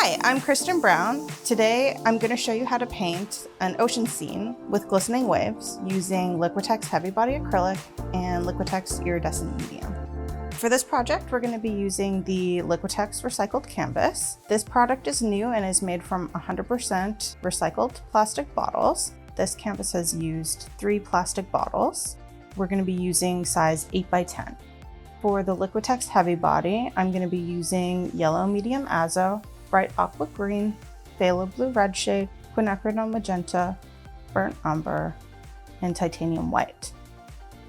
Hi, I'm Kristen Brown. Today I'm going to show you how to paint an ocean scene with glistening waves using Liquitex Heavy Body Acrylic and Liquitex Iridescent Medium. For this project, we're going to be using the Liquitex recycled canvas. This product is new and is made from 100% recycled plastic bottles. This canvas has used 3 plastic bottles. We're going to be using size 8x10. For the Liquitex Heavy Body, I'm going to be using yellow medium azo, bright aqua green, phthalo blue red shade, quinacridone magenta, burnt umber, and titanium white.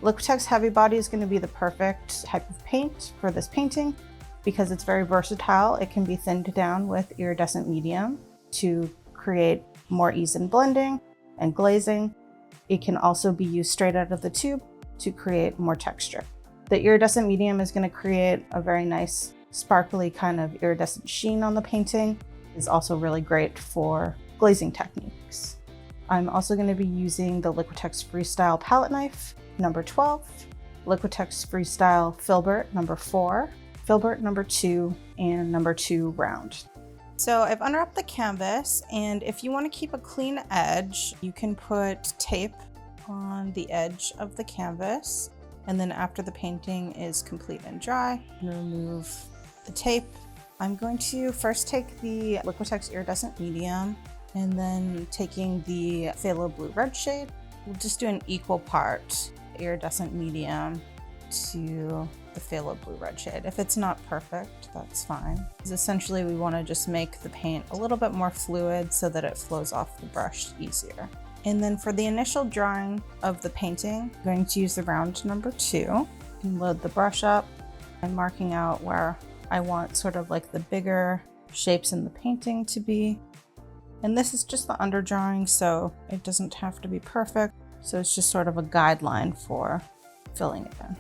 Liquitex Heavy Body is going to be the perfect type of paint for this painting because it's very versatile. It can be thinned down with iridescent medium to create more ease in blending and glazing. It can also be used straight out of the tube to create more texture. The iridescent medium is going to create a very nice sparkly kind of iridescent sheen on the painting. It's also really great for glazing techniques. I'm also going to be using the Liquitex Freestyle palette knife number 12, Liquitex Freestyle filbert number 4, filbert number 2, and number 2 round. So I've unwrapped the canvas, and if you want to keep a clean edge, you can put tape on the edge of the canvas. And then after the painting is complete and dry, remove the tape. I'm going to first take the Liquitex Iridescent Medium and then taking the phthalo blue red shade. We'll just do an equal part iridescent medium to the phthalo blue red shade. If it's not perfect, that's fine. Because essentially we want to just make the paint a little bit more fluid so that it flows off the brush easier. And then for the initial drawing of the painting, I'm going to use the round number 2 and load the brush up. I'm marking out where I want sort of like the bigger shapes in the painting to be. And this is just the under drawing, so it doesn't have to be perfect. So it's just sort of a guideline for filling it in.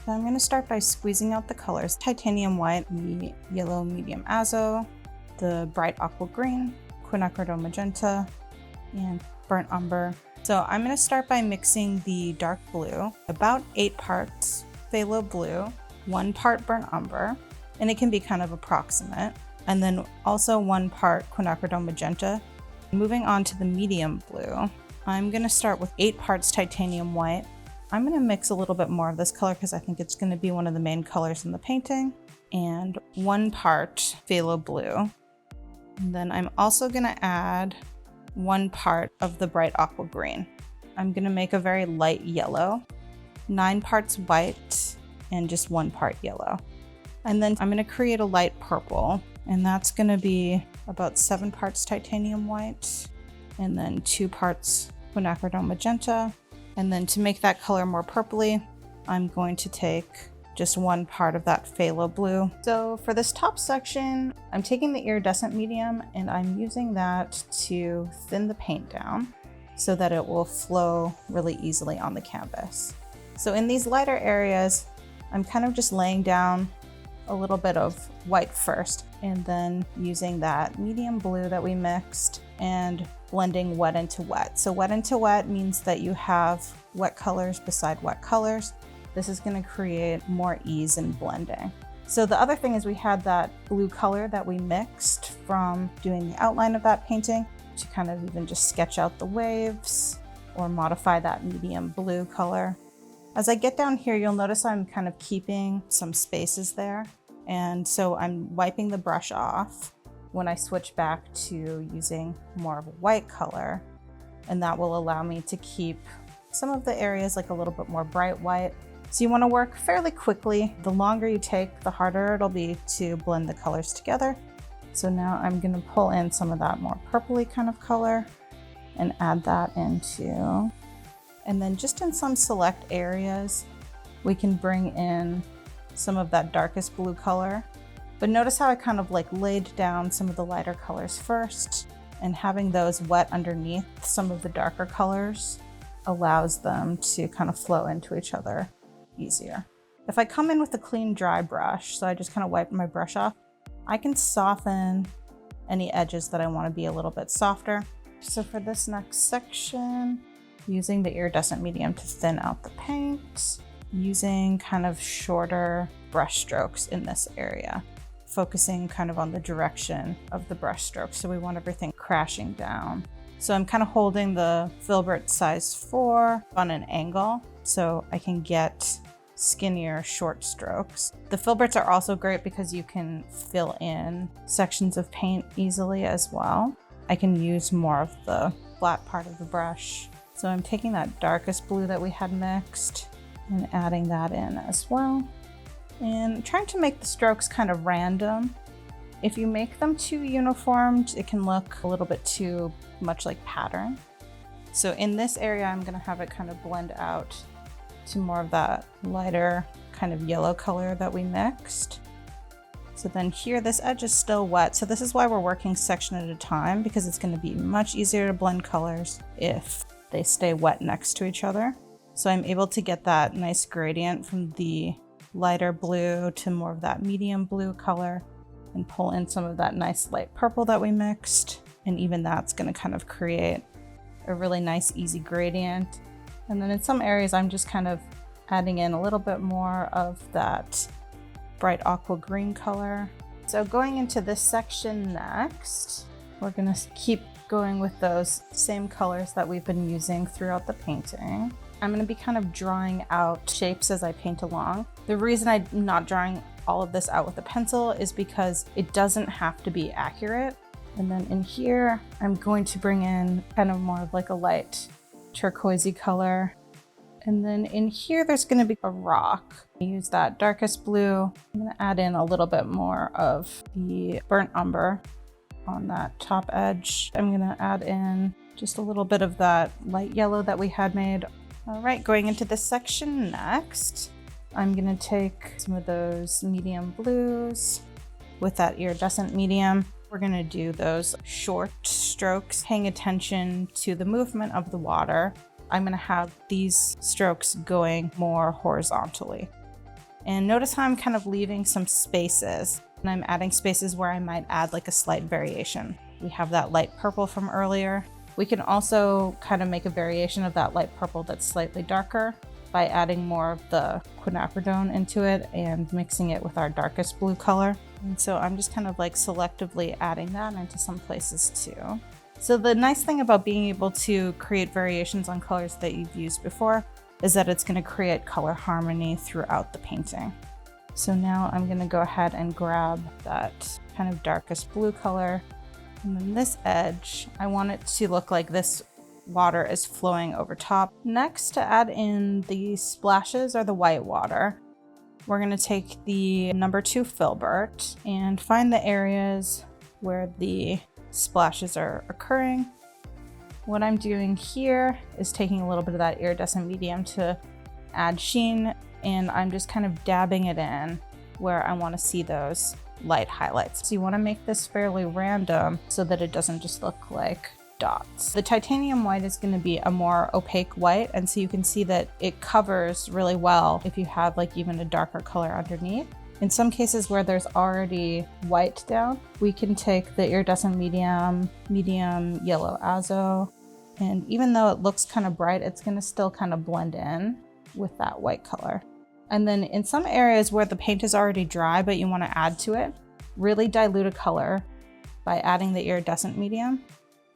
So I'm going to start by squeezing out the colors: titanium white, the yellow medium azo, the bright aqua green, quinacridone magenta, and burnt umber. So I'm going to start by mixing the dark blue, about 8 parts phthalo blue, 1 part burnt umber, and it can be kind of approximate, and then also 1 part quinacridone magenta. Moving on to the medium blue, I'm going to start with 8 parts titanium white. I'm going to mix a little bit more of this color because I think it's going to be one of the main colors in the painting, and 1 part phthalo blue. And then I'm also going to add 1 part of the bright aqua green. I'm going to make a very light yellow, 9 parts white, and just 1 part yellow. And then I'm going to create a light purple, and that's going to be about 7 parts titanium white, and then 2 parts quinacridone magenta. And then to make that color more purpley, I'm going to take just 1 part of that phthalo blue. So for this top section, I'm taking the iridescent medium and I'm using that to thin the paint down so that it will flow really easily on the canvas. So in these lighter areas, I'm kind of just laying down a little bit of white first, and then using that medium blue that we mixed and blending wet into wet. So wet into wet means that you have wet colors beside wet colors. This is going to create more ease in blending. So the other thing is we had that blue color that we mixed from doing the outline of that painting to kind of even just sketch out the waves or modify that medium blue color. As I get down here, you'll notice I'm kind of keeping some spaces there. And so I'm wiping the brush off when I switch back to using more of a white color. And that will allow me to keep some of the areas like a little bit more bright white. So you want to work fairly quickly. The longer you take, the harder it'll be to blend the colors together. So now I'm going to pull in some of that more purpley kind of color and add that into. And then just in some select areas, we can bring in some of that darkest blue color. But notice how I kind of like laid down some of the lighter colors first, and having those wet underneath some of the darker colors allows them to kind of flow into each other easier. If I come in with a clean dry brush, so I just kind of wipe my brush off, I can soften any edges that I want to be a little bit softer. So for this next section, using the iridescent medium to thin out the paint, using kind of shorter brush strokes in this area. focusing kind of on the direction of the brush stroke. So we want everything crashing down. So I'm kind of holding the filbert size 4 on an angle so I can get skinnier short strokes. The filberts are also great because you can fill in sections of paint easily as well. I can use more of the flat part of the brush. So I'm taking that darkest blue that we had mixed and adding that in as well. And trying to make the strokes kind of random. If you make them too uniformed, it can look a little bit too much like pattern. So in this area, I'm gonna have it kind of blend out to more of that lighter kind of yellow color that we mixed. So then here, this edge is still wet. So this is why we're working section at a time, because it's gonna be much easier to blend colors if they stay wet next to each other. So I'm able to get that nice gradient from the lighter blue to more of that medium blue color and pull in some of that nice light purple that we mixed. And even that's gonna kind of create a really nice, easy gradient. And then in some areas, I'm just kind of adding in a little bit more of that bright aqua green color. So going into this section next, we're gonna keep going with those same colors that we've been using throughout the painting. I'm gonna be kind of drawing out shapes as I paint along. The reason I'm not drawing all of this out with a pencil is because it doesn't have to be accurate. And then in here, I'm going to bring in kind of more of like a light turquoisey color. And then in here, there's gonna be a rock. I use that darkest blue. I'm gonna add in a little bit more of the burnt umber on that top edge. I'm gonna add in just a little bit of that light yellow that we had made. All right, going into this section next, I'm gonna take some of those medium blues with that iridescent medium. We're gonna do those short strokes, paying attention to the movement of the water. I'm gonna have these strokes going more horizontally. And notice how I'm kind of leaving some spaces, and I'm adding spaces where I might add like a slight variation. We have that light purple from earlier. We can also kind of make a variation of that light purple that's slightly darker by adding more of the quinacridone into it and mixing it with our darkest blue color. And so I'm just kind of like selectively adding that into some places too. So the nice thing about being able to create variations on colors that you've used before is that it's going to create color harmony throughout the painting. So now I'm going to go ahead and grab that kind of darkest blue color. And then this edge, I want it to look like this water is flowing over top. Next, to add in the splashes or the white water, we're going to take the number 2 filbert and find the areas where the splashes are occurring. What I'm doing here is taking a little bit of that iridescent medium to add sheen, and I'm just kind of dabbing it in where I want to see those light highlights. So you want to make this fairly random so that it doesn't just look like dots. The titanium white is going to be a more opaque white, and so you can see that it covers really well if you have like even a darker color underneath. In some cases where there's already white down, we can take the iridescent medium yellow azo, and even though it looks kind of bright, it's going to still kind of blend in with that white color. And then in some areas where the paint is already dry but you want to add to it, really dilute a color by adding the iridescent medium,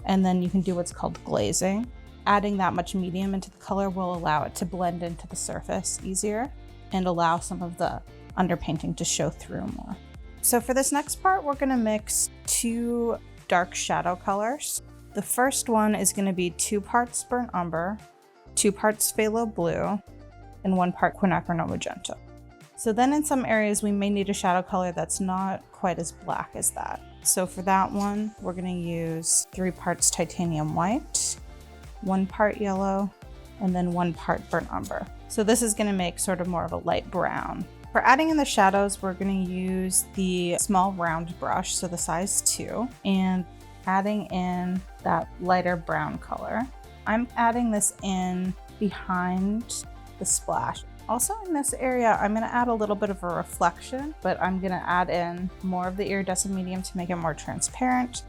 and then you can do what's called glazing. Adding that much medium into the color will allow it to blend into the surface easier and allow some of the underpainting to show through more. So for this next part, we're going to mix 2 dark shadow colors. The first one is going to be 2 parts burnt umber, 2 parts phthalo blue, and 1 part quinacridone magenta. So then in some areas, we may need a shadow color that's not quite as black as that. So for that one, we're going to use 3 parts titanium white, 1 part yellow, and then 1 part burnt umber. So this is going to make sort of more of a light brown. For adding in the shadows, we're going to use the small round brush, so the size 2, and adding in that lighter brown color. I'm adding this in behind the splash. Also in this area, I'm going to add a little bit of a reflection, but I'm going to add in more of the iridescent medium to make it more transparent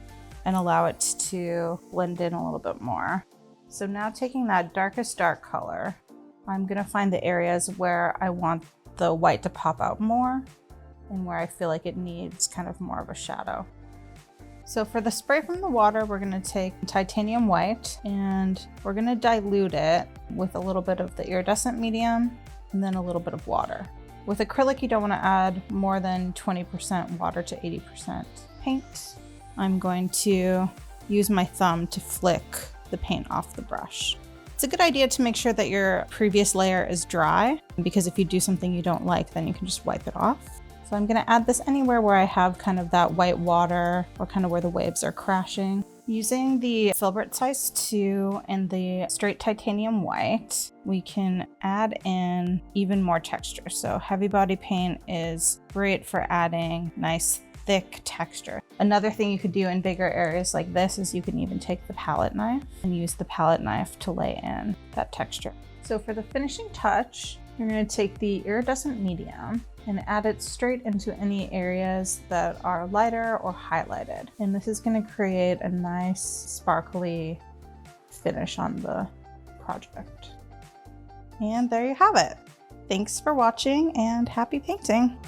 and allow it to blend in a little bit more. So now taking that darkest dark color, I'm going to find the areas where I want the white to pop out more and where I feel like it needs kind of more of a shadow. So for the spray from the water, we're gonna take titanium white and we're gonna dilute it with a little bit of the iridescent medium and then a little bit of water. With acrylic, you don't wanna add more than 20% water to 80% paint. I'm going to use my thumb to flick the paint off the brush. It's a good idea to make sure that your previous layer is dry, because if you do something you don't like, then you can just wipe it off. So I'm gonna add this anywhere where I have kind of that white water or kind of where the waves are crashing. Using the filbert size 2 and the straight titanium white, we can add in even more texture. So heavy body paint is great for adding nice thick texture. Another thing you could do in bigger areas like this is you can even take the palette knife and use the palette knife to lay in that texture. So for the finishing touch, you're going to take the iridescent medium and add it straight into any areas that are lighter or highlighted. And this is going to create a nice sparkly finish on the project. And there you have it. Thanks for watching and happy painting.